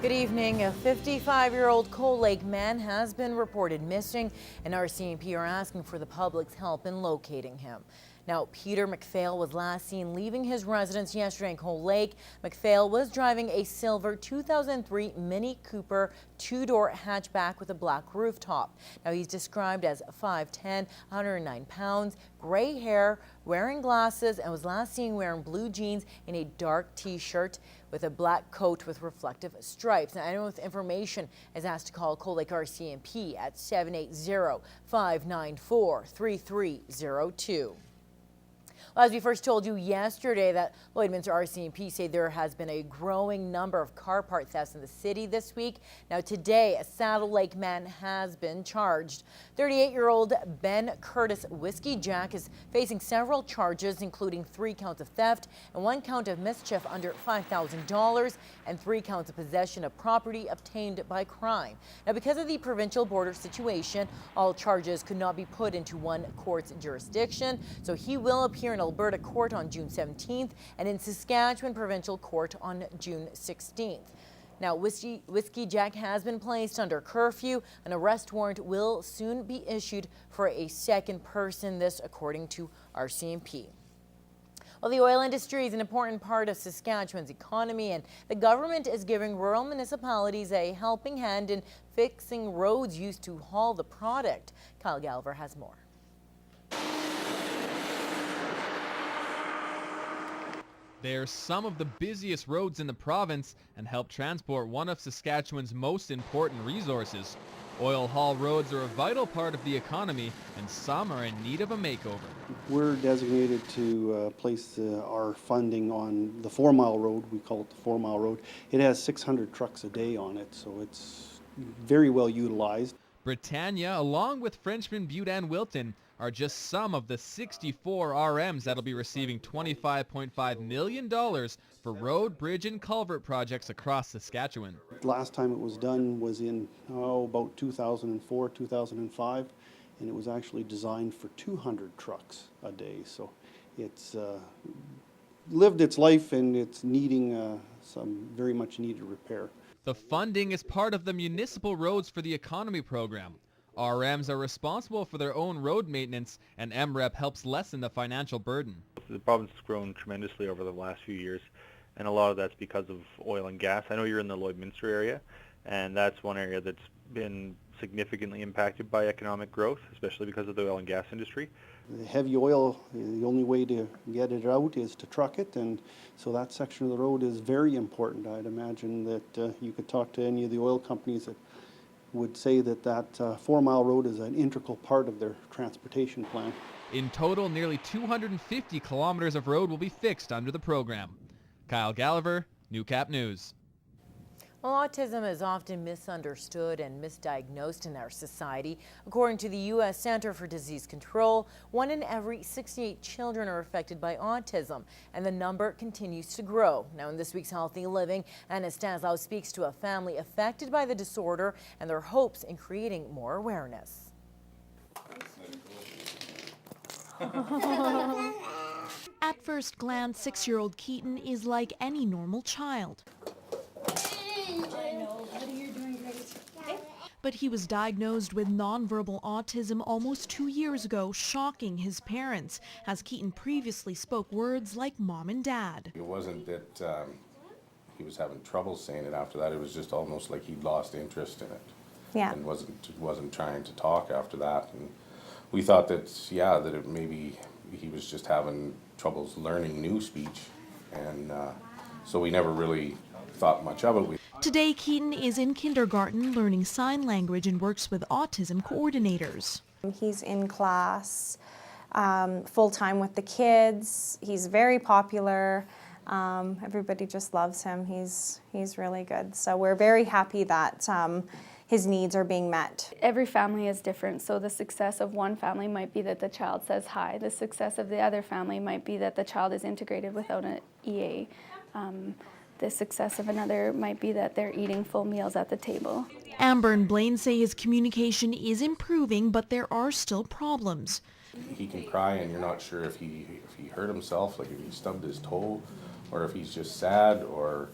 Good evening. A 55-year-old Cold Lake man has been reported missing, and RCMP are asking for the public's help in locating him. Now, Peter McPhail was last seen leaving his residence yesterday in Cold Lake. McPhail was driving a silver 2003 Mini Cooper two-door hatchback with a black rooftop. Now, he's described as 5'10", 109 pounds, gray hair, wearing glasses, and was last seen wearing blue jeans in a dark t-shirt with a black coat with reflective stripes. Now, anyone with information is asked to call Cold Lake RCMP at 780-594-3302. Well, as we first told you yesterday, that Lloydminster RCMP say there has been a growing number of car part thefts in the city this week. Now today, a Saddle Lake man has been charged. 38-year-old Ben Curtis Whiskey Jack is facing several charges, including 3 counts of theft and 1 count of mischief under $5,000 and 3 counts of possession of property obtained by crime. Now, because of the provincial border situation, all charges could not be put into one court's jurisdiction, so he will appear in Alberta Court on June 17th and in Saskatchewan Provincial Court on June 16th. Now, Whiskey Jack has been placed under curfew. An arrest warrant will soon be issued for a second person, this according to RCMP. Well, the oil industry is an important part of Saskatchewan's economy, and the government is giving rural municipalities a helping hand in fixing roads used to haul the product. Kyle Galver has more. They're some of the busiest roads in the province and help transport one of Saskatchewan's most important resources. Oil haul roads are a vital part of the economy, and some are in need of a makeover. We're designated to place our funding on the 4 Mile Road. We call it the 4 Mile Road. It has 600 trucks a day on it, so it's very well utilized. Britannia, along with Frenchman, Butte, and Wilton, are just some of the 64 RMs that'll be receiving $25.5 million for road, bridge, and culvert projects across Saskatchewan. Last time it was done was in about 2004, 2005, and it was actually designed for 200 trucks a day. So it's lived its life, and it's needing some very much needed repair. The funding is part of the Municipal Roads for the Economy program. RMs are responsible for their own road maintenance, and MREP helps lessen the financial burden. The province has grown tremendously over the last few years, and a lot of that's because of oil and gas. I know you're in the Lloydminster area, and that's one area that's been significantly impacted by economic growth, especially because of the oil and gas industry. The heavy oil, the only way to get it out is to truck it, and so that section of the road is very important. I'd imagine that you could talk to any of the oil companies that would say that that 4 Mile Road is an integral part of their transportation plan. In total, nearly 250 kilometers of road will be fixed under the program. Kyle Galver, Newcap News. Well, autism is often misunderstood and misdiagnosed in our society. According to the U.S. Center for Disease Control, 1 in every 68 children are affected by autism, and the number continues to grow. Now, in this week's Healthy Living, Anna Stanislaw speaks to a family affected by the disorder and their hopes in creating more awareness. At first glance, 6-year-old Keaton is like any normal child. But he was diagnosed with nonverbal autism almost 2 years ago, shocking his parents, as Keaton previously spoke words like mom and dad. It wasn't that he was having trouble saying it after that, it was just almost like he'd lost interest in it. Yeah. And wasn't trying to talk after that. And we thought that, that maybe he was just having troubles learning new speech. And so we never really thought much of it. Today, Keaton is in kindergarten learning sign language and works with autism coordinators. He's in class full-time with the kids. He's very popular. Everybody just loves him. He's really good. So we're very happy that his needs are being met. Every family is different, so the success of one family might be that the child says hi. The success of the other family might be that the child is integrated without an EA. The success of another might be that they're eating full meals at the table. Amber and Blaine say his communication is improving, but there are still problems. He can cry and you're not sure if he hurt himself, like if he stubbed his toe, or if he's just sad, or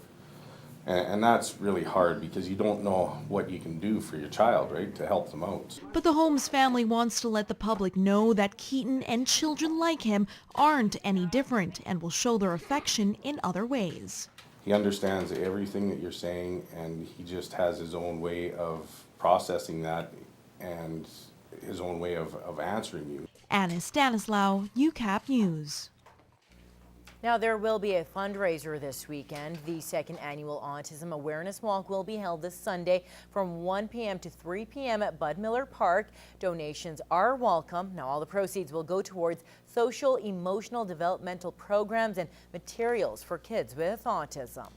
And that's really hard because you don't know what you can do for your child, right, to help them out. But the Holmes family wants to let the public know that Keaton and children like him aren't any different and will show their affection in other ways. He understands everything that you're saying, and he just has his own way of processing that and his own way of answering you. Anna Stanislaw, Newcap News. Now, there will be a fundraiser this weekend. The second annual Autism Awareness Walk will be held this Sunday from 1 p.m. to 3 p.m. at Bud Miller Park. Donations are welcome. Now, all the proceeds will go towards social, emotional, developmental programs and materials for kids with autism.